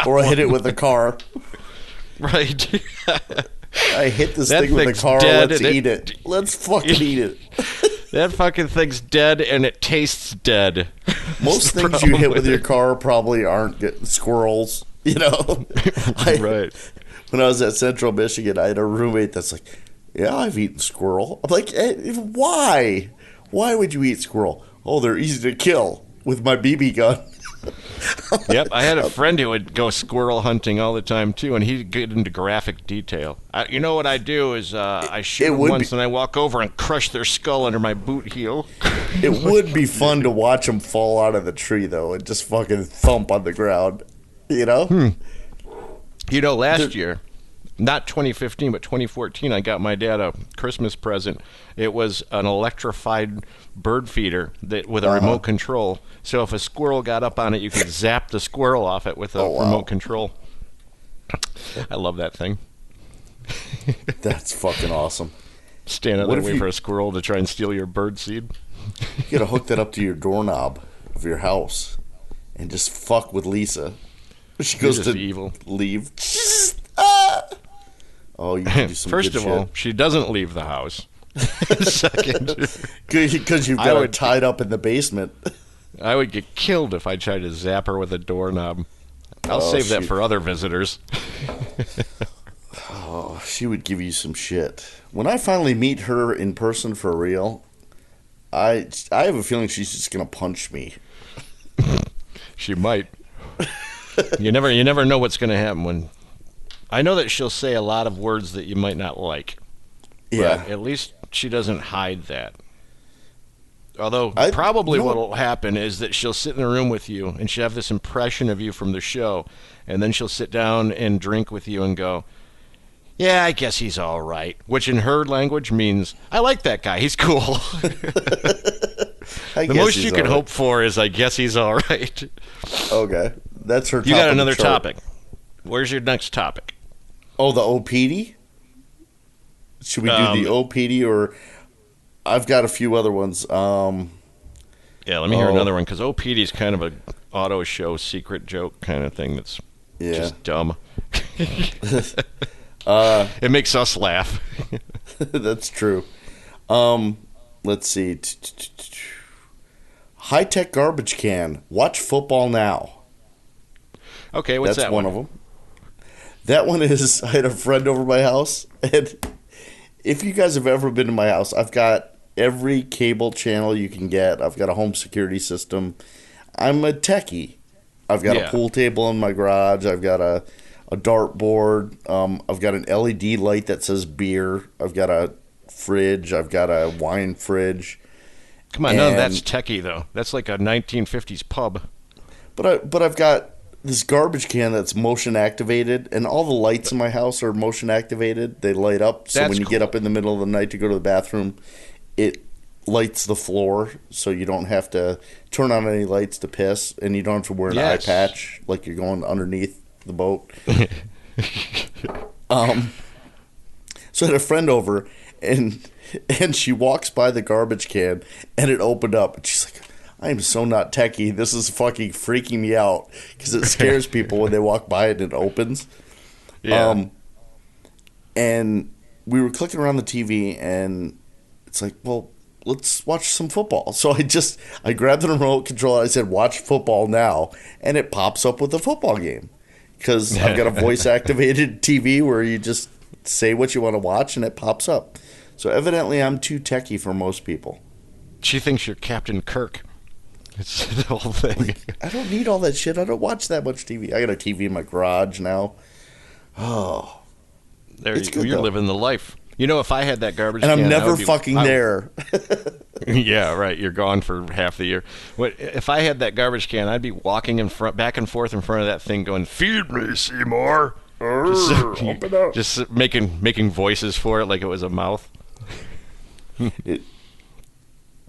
or hit it with a car. Right. I hit this thing with a car, let's eat it. Let's fucking eat it. That fucking thing's dead, and it tastes dead. Most things you hit with your car probably aren't good. Squirrels, you know? Right. When I was at Central Michigan, I had a roommate that's like, yeah, I've eaten squirrel. I'm like, why? Why would you eat squirrel? Oh, they're easy to kill with my BB gun. Yep, I had a friend who would go squirrel hunting all the time, too, and he'd get into graphic detail. You know what I do is I shoot them once and I walk over and crush their skull under my boot heel. It would be fun to watch them fall out of the tree, though, and just fucking thump on the ground, you know? You know, last year, not 2015, but 2014, I got my dad a Christmas present. It was an electrified bird feeder with a remote control. So if a squirrel got up on it, you could zap the squirrel off it with a remote control. I love that thing. That's fucking awesome. Stand out there and wait for a squirrel to try and steal your bird seed. You gotta hook that up to your doorknob of your house. and just fuck with Lisa. She goes to evil. Leave. Oh, you can do some First good of all, she doesn't leave the house. Second, because you've got her tied up in the basement. I would get killed if I tried to zap her with a doorknob. I'll save that for other visitors. Oh, she would give you some shit. When I finally meet her in person for real, I have a feeling she's just gonna punch me. She might. You never know what's gonna happen when. I know that she'll say a lot of words that you might not like. Yeah. But at least she doesn't hide that. Although probably what will happen is that she'll sit in a room with you and she'll have this impression of you from the show, and then she'll sit down and drink with you and go, "Yeah, I guess he's all right," which in her language means, "I like that guy. He's cool." The most you can hope for is, "I guess he's all right." Okay. That's her. You got another topic. Where's your next topic? Oh, the OPD? Should we do the OPD, or I've got a few other ones. Yeah, let me hear another one, because OPD is kind of a auto show secret joke kind of thing that's just dumb. It makes us laugh. That's true. Let's see. High-tech garbage can. Watch football now. Okay, what's that one? That's one of them. That one is, I had a friend over my house, and if you guys have ever been to my house, I've got every cable channel you can get. I've got a home security system. I'm a techie. I've got a pool table in my garage. I've got a dartboard. I've got an LED light that says beer. I've got a fridge. I've got a wine fridge. Come on, none of that's techie, though. That's like a 1950s pub. But I've got this garbage can that's motion activated, and all the lights in my house are motion activated. They light up, so when you get up in the middle of the night to go to the bathroom, it lights the floor, so you don't have to turn on any lights to piss, and you don't have to wear an eye patch like you're going underneath the boat. So I had a friend over, and she walks by the garbage can, and it opened up, and she's like, "I am so not techie. This is fucking freaking me out," because it scares people when they walk by it and it opens. Yeah. And we were clicking around the TV, and it's like, well, let's watch some football. So I grabbed the remote control, and I said, "Watch football now," and it pops up with a football game, because I've got a voice-activated TV where you just say what you want to watch, and it pops up. So evidently I'm too techie for most people. She thinks you're Captain Kirk. It's the whole thing. I don't need all that shit. I don't watch that much TV. I got a TV in my garage now. Oh. You're living the life. You know, if I had that garbage can... And I'm never fucking there. Yeah, right. You're gone for half the year. If I had that garbage can, I'd be walking back and forth in front of that thing going, "Feed me, Seymour." Open up. Just making voices for it like it was a mouth.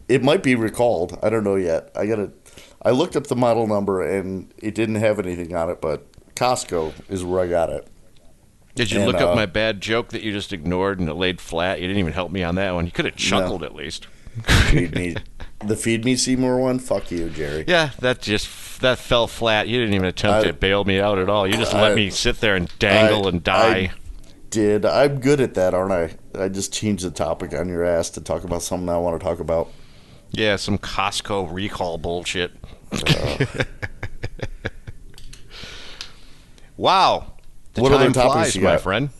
It might be recalled. I don't know yet. I looked up the model number, and it didn't have anything on it, but Costco is where I got it. Did you look up my bad joke that you just ignored and it laid flat? You didn't even help me on that one. You could have chuckled at least. The Feed Me Seymour one? Fuck you, Jerry. Yeah, that fell flat. You didn't even attempt to bail me out at all. You just let me sit there and dangle and die. I'm good at that, aren't I? I just changed the topic on your ass to talk about something I want to talk about. Yeah, some Costco recall bullshit. Wow. What other topics you got? My friend.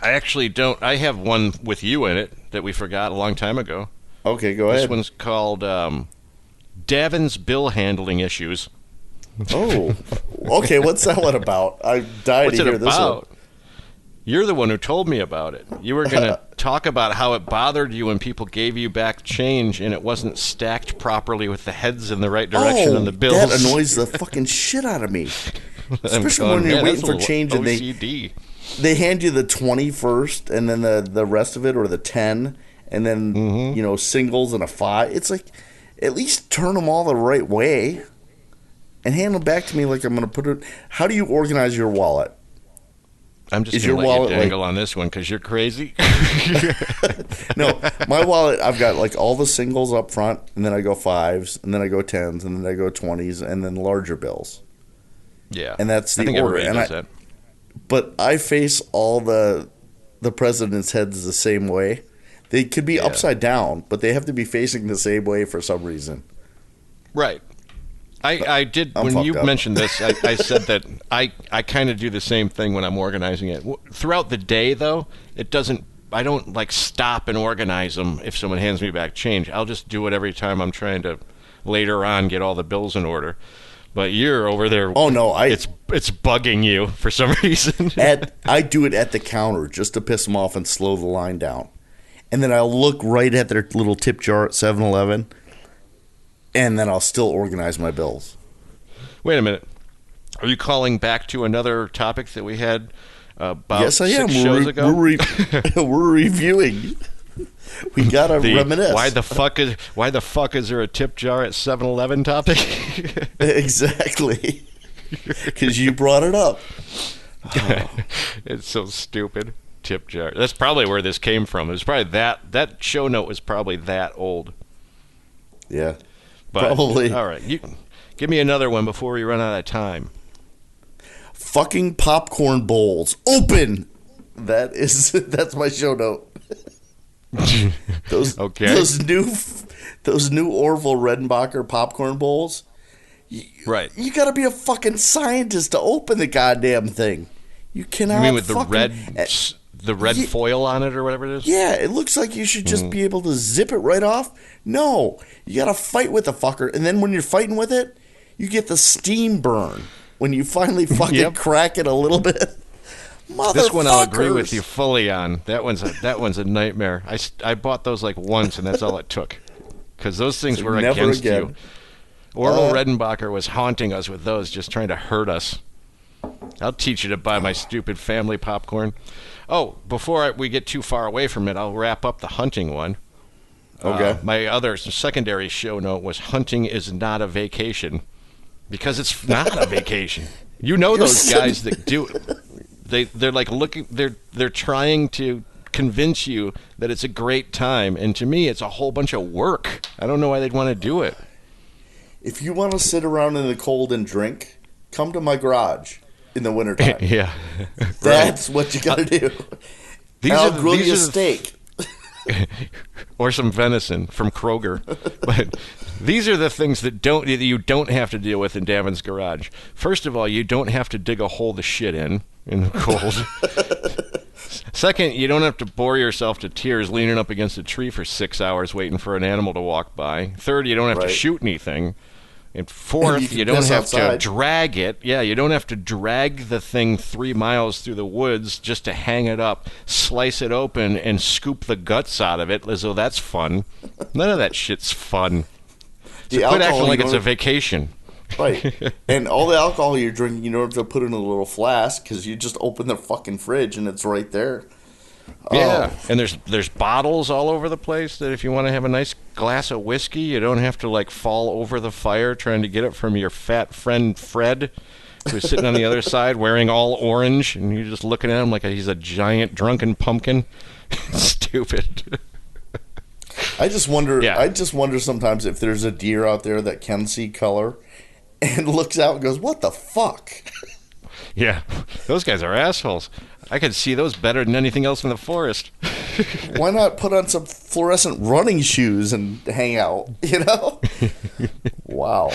I actually don't. I have one with you in it that we forgot a long time ago. Okay, go ahead. This one's called Davin's Bill Handling Issues. Oh, okay. What's that one about? I died to hear this one. You're the one who told me about it. You were going to talk about how it bothered you when people gave you back change and it wasn't stacked properly with the heads in the right direction on the bills. That annoys the fucking shit out of me. Especially when you're waiting for change and they hand you the 20 first and then the rest of it, or the 10, and then singles and a 5. It's like, at least turn them all the right way and hand them back to me like I'm going to put it. How do you organize your wallet? I'm just going to let you dangle on this one because you're crazy. No, my wallet, I've got like all the singles up front, and then I go 5s, and then I go 10s, and then I go 20s, and then larger bills. Yeah. And that's the order. And that. But I face all the president's heads the same way. They could be upside down, but they have to be facing the same way for some reason. Right. I did, when you mentioned this, I said that I kind of do the same thing when I'm organizing it. Throughout the day, though, I don't like stop and organize them if someone hands me back change. I'll just do it every time I'm trying to later on get all the bills in order. But you're over there. Oh no, it's bugging you for some reason. I do it at the counter just to piss them off and slow the line down. And then I'll look right at their little tip jar at 7-Eleven. And then I'll still organize my bills. Wait a minute. Are you calling back to another topic that we had about yes, I am. 6 shows ago? We're reviewing. We gotta reminisce. Why the fuck is there a tip jar at 7-Eleven topic? Exactly. Because you brought it up. Oh. It's so stupid. Tip jar. That's probably where this came from. It was probably that show note was probably that old. Yeah. But, probably. All right. You give me another one before we run out of time. Fucking popcorn bowls. Open! That's my show note. Those new Orville Redenbacher popcorn bowls. Right. You got to be a fucking scientist to open the goddamn thing. You cannot. You mean with the red foil on it or whatever it is? Yeah, it looks like you should just be able to zip it right off. No, you got to fight with the fucker, and then when you're fighting with it, you get the steam burn when you finally fucking crack it a little bit. This one I'll agree with you fully on. That one's a nightmare. I bought those like once, and that's all it took, because those things were against you. Orville Redenbacher was haunting us with those, just trying to hurt us. I'll teach you to buy my stupid family popcorn. Oh, before we get too far away from it, I'll wrap up the hunting one. Okay. My other secondary show note was hunting is not a vacation, because it's not a vacation. You know those guys that do it. They're like looking. They're trying to convince you that it's a great time, and to me, it's a whole bunch of work. I don't know why they'd want to do it. If you want to sit around in the cold and drink, come to my garage in the wintertime. Yeah. That's what you got to do. I'll grill you a steak. Or some venison from Kroger. But these are the things that you don't have to deal with in Davin's garage. First of all, you don't have to dig a hole to shit in the cold. Second, you don't have to bore yourself to tears leaning up against a tree for 6 hours waiting for an animal to walk by. Third, you don't have to shoot anything. And fourth, you don't have to drag it. Yeah, you don't have to drag the thing 3 miles through the woods just to hang it up, slice it open, and scoop the guts out of it as though that's fun. None of that shit's fun. So quit acting like it's a vacation. Right. And all the alcohol you're drinking, you don't have to put in a little flask because you just open the fucking fridge and it's right there. Yeah, and there's bottles all over the place that if you want to have a nice glass of whiskey, you don't have to like fall over the fire trying to get it from your fat friend Fred, who's sitting on the other side wearing all orange, and you're just looking at him like he's a giant drunken pumpkin. Stupid. I just wonder sometimes if there's a deer out there that can see color and looks out and goes, "What the fuck?" Yeah, those guys are assholes. I could see those better than anything else in the forest. Why not put on some fluorescent running shoes and hang out, you know? Wow.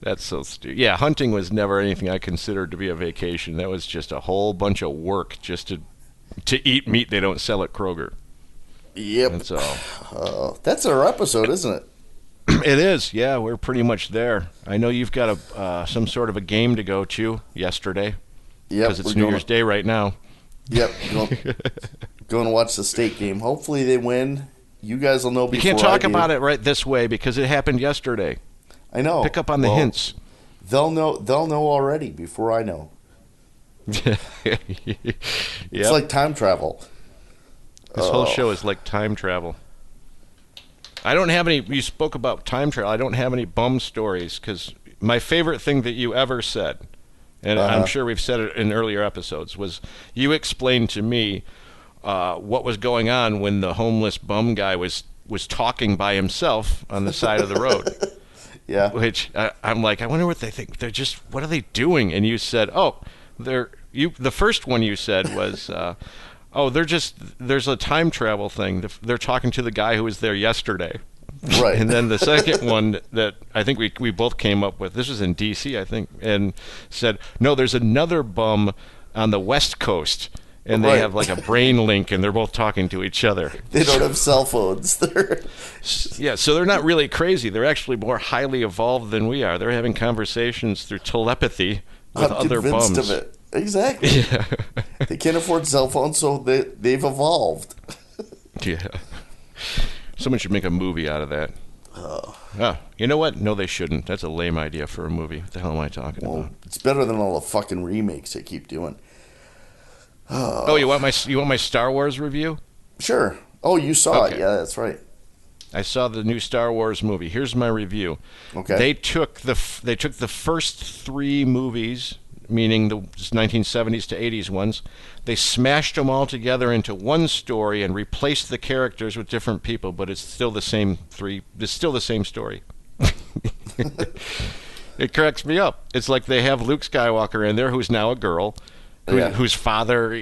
That's so stupid. Yeah, hunting was never anything I considered to be a vacation. That was just a whole bunch of work just to eat meat they don't sell at Kroger. Yep. That's all. That's our episode, isn't it? It is. Yeah, we're pretty much there. I know you've got some sort of a game to go to yesterday. Yep, because it's New Year's Day right now. Yep, going to watch the state game. Hopefully they win. You guys will know before I do. You can't talk about it right this way because it happened yesterday. I know. Pick up on the hints. They'll know already before I know. It's like time travel. This whole show is like time travel. I don't have any. You spoke about time travel. I don't have any bum stories because my favorite thing that you ever said, and I'm sure we've said it in earlier episodes, was you explained to me what was going on when the homeless bum guy was talking by himself on the side of the road. Yeah. Which I'm like, I wonder what they think. They're just, what are they doing? And you said, the first one you said was, there's a time travel thing. They're talking to the guy who was there yesterday. Right. And then the second one that I think we both came up with, this was in D.C., I think, and said, no, there's another bum on the West Coast. And they have like a brain link, and they're both talking to each other. They don't have cell phones. Yeah, so they're not really crazy. They're actually more highly evolved than we are. They're having conversations through telepathy with other bums. I'm convinced of it. Exactly. Yeah. They can't afford cell phones, so they've evolved. Yeah. Someone should make a movie out of that. Oh, you know what? No, they shouldn't. That's a lame idea for a movie. What the hell am I talking about? It's better than all the fucking remakes they keep doing. Oh, you want my Star Wars review? Sure. Oh, you saw it. Yeah, that's right. I saw the new Star Wars movie. Here's my review. Okay. They took the first three movies, meaning the 1970s to 80s ones. They smashed them all together into one story and replaced the characters with different people, but it's still the same three. It's still the same story. It cracks me up. It's like they have Luke Skywalker in there, who's now a girl. Whose father,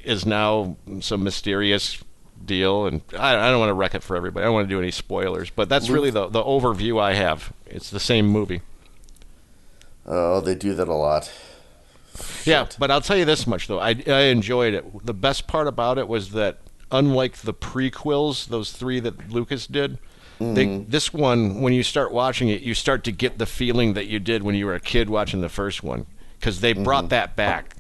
is now some mysterious deal, and I don't want to wreck it for everybody. I don't want to do any spoilers, but that's really the overview I have. It's the same movie. Oh, they do that a lot. Yeah, but I'll tell you this much, though. I enjoyed it. The best part about it was that, unlike the prequels, those three that Lucas did, this one, when you start watching it, you start to get the feeling that you did when you were a kid watching the first one, because they brought that back.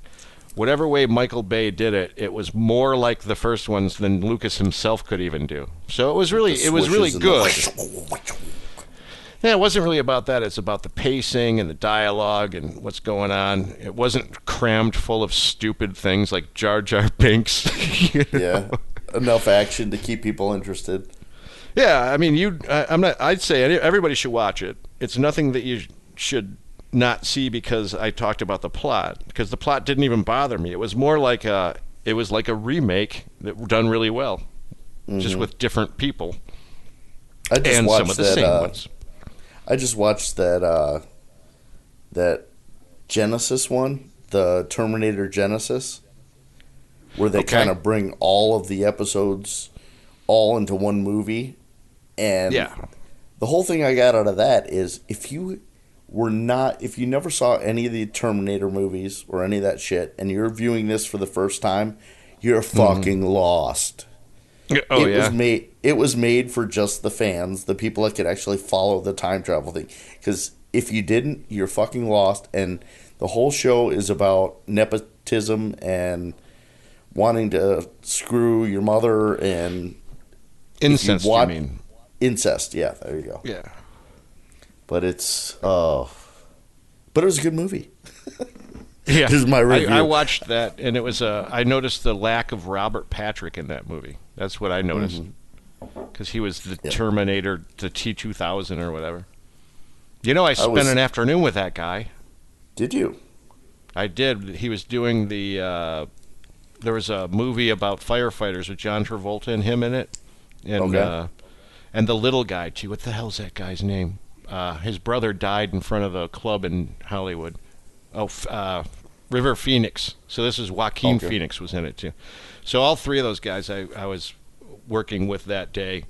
Whatever way Michael Bay did it, it was more like the first ones than Lucas himself could even do. So it was really good. Yeah, it wasn't really about that. It's about the pacing and the dialogue and what's going on. It wasn't crammed full of stupid things like Jar Jar Binks. Yeah, enough action to keep people interested. Yeah, I mean, I'd say everybody should watch it. It's nothing that you should not see because I talked about the plot, because the plot didn't even bother me. It was more like a remake that done really well, just with different people and some of the same ones. I just watched that Genesis one, the Terminator Genesis, where they kind of bring all of the episodes all into one movie, and the whole thing I got out of that is if you never saw any of the Terminator movies or any of that shit, and you're viewing this for the first time, you're fucking lost. Oh, It was made for just the fans, the people that could actually follow the time travel thing. Because if you didn't, you're fucking lost. And the whole show is about nepotism and wanting to screw your mother and incest. You mean incest? Yeah, there you go. Yeah. But it was a good movie. Yeah, this is my review. I watched that, and it was I noticed the lack of Robert Patrick in that movie. That's what I noticed, because he was the Terminator, the T-2000 or whatever. I spent an afternoon with that guy. Did you? I did. He was doing there was a movie about firefighters with John Travolta and him in it, and the little guy too. What the hell's that guy's name? His brother died in front of a club in Hollywood. River Phoenix. So this is Joaquin Phoenix was in it too. So all three of those guys I was working with that day.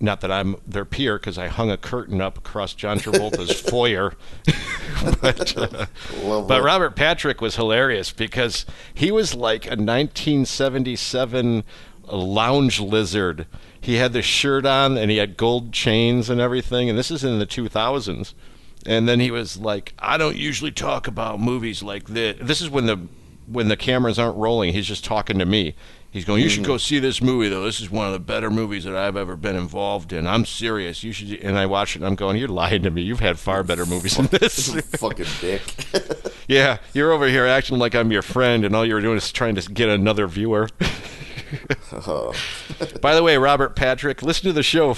Not that I'm their peer, because I hung a curtain up across John Travolta's foyer. But Robert Patrick was hilarious because he was like a 1977 lounge lizard. He had the shirt on and he had gold chains and everything. And this is in the 2000s. And then he was like, I don't usually talk about movies like this. This is when the cameras aren't rolling. He's just talking to me. He's going, you should go see this movie, though. This is one of the better movies that I've ever been involved in. I'm serious. You should. And I watch it, and I'm going, you're lying to me. You've had far better movies than this. Fucking dick. Yeah, you're over here acting like I'm your friend, and all you were doing is trying to get another viewer. By the way, Robert Patrick, listen to the show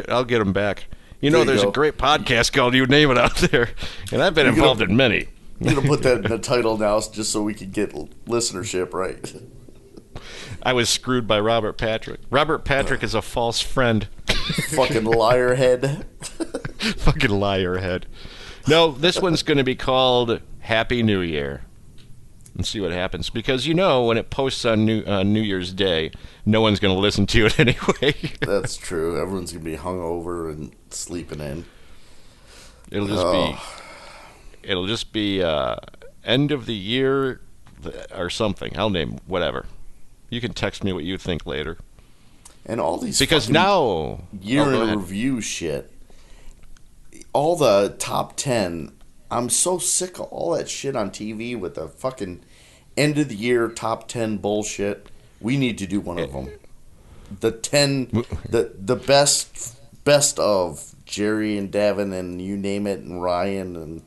I'll get him back. There's a great podcast called You Name It out there, and I've been involved in many. I'm going to put that in the title now just so we can get listenership right. I was screwed by Robert Patrick. Robert Patrick is a false friend. Fucking liar head. Fucking liar head. No, this one's going to be called Happy New Year. And see what happens. Because when it posts on New Year's Day, no one's going to listen to it anyway. That's true. Everyone's going to be hungover and sleeping in. It'll just be end of the year or something. I'll name whatever. You can text me what you think later. And all these because now year in review shit. All the top 10. I'm so sick of all that shit on TV with the fucking end of the year top 10 bullshit. We need to do one of them. The 10, the best of Jerry and Davin and you name it, and Ryan, and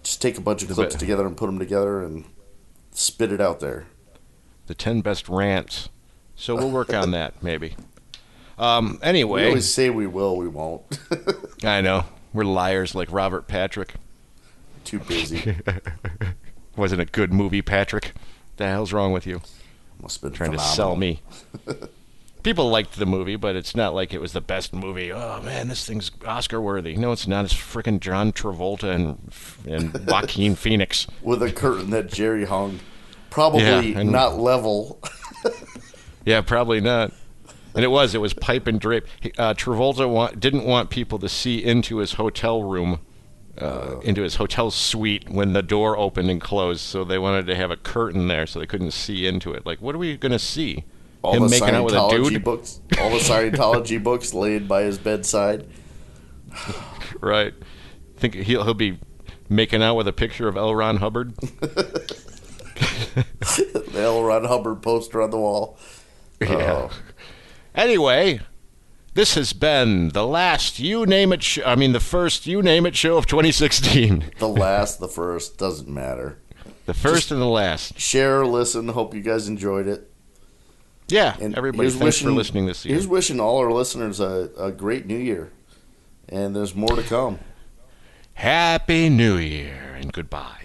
just take a bunch of clips together and put them together and spit it out there. The 10 best rants. So we'll work on that maybe. Anyway, we always say we will, we won't. I know. We're liars like Robert Patrick. Too busy. Wasn't a good movie, Patrick. The hell's wrong with you? Must have been trying to sell me. People liked the movie, but it's not like it was the best movie. Oh man, this thing's Oscar worthy. No, it's not. It's freaking John Travolta and Joaquin Phoenix with a curtain that Jerry hung. Probably not level. Yeah, probably not. And it was pipe and drape. Travolta didn't want people to see into his hotel room, into his hotel suite when the door opened and closed. So they wanted to have a curtain there so they couldn't see into it. Like, what are we going to see? Him making out with a dude? All the Scientology books laid by his bedside. Right. Think he'll be making out with a picture of L. Ron Hubbard? The L. Ron Hubbard poster on the wall. Yeah. Anyway, this has been the first You Name It show of 2016. The first, doesn't matter. The first and the last. Share, listen, hope you guys enjoyed it. Yeah, and everybody, thanks for listening this year. Here's wishing all our listeners a great new year. And there's more to come. Happy New Year and goodbye.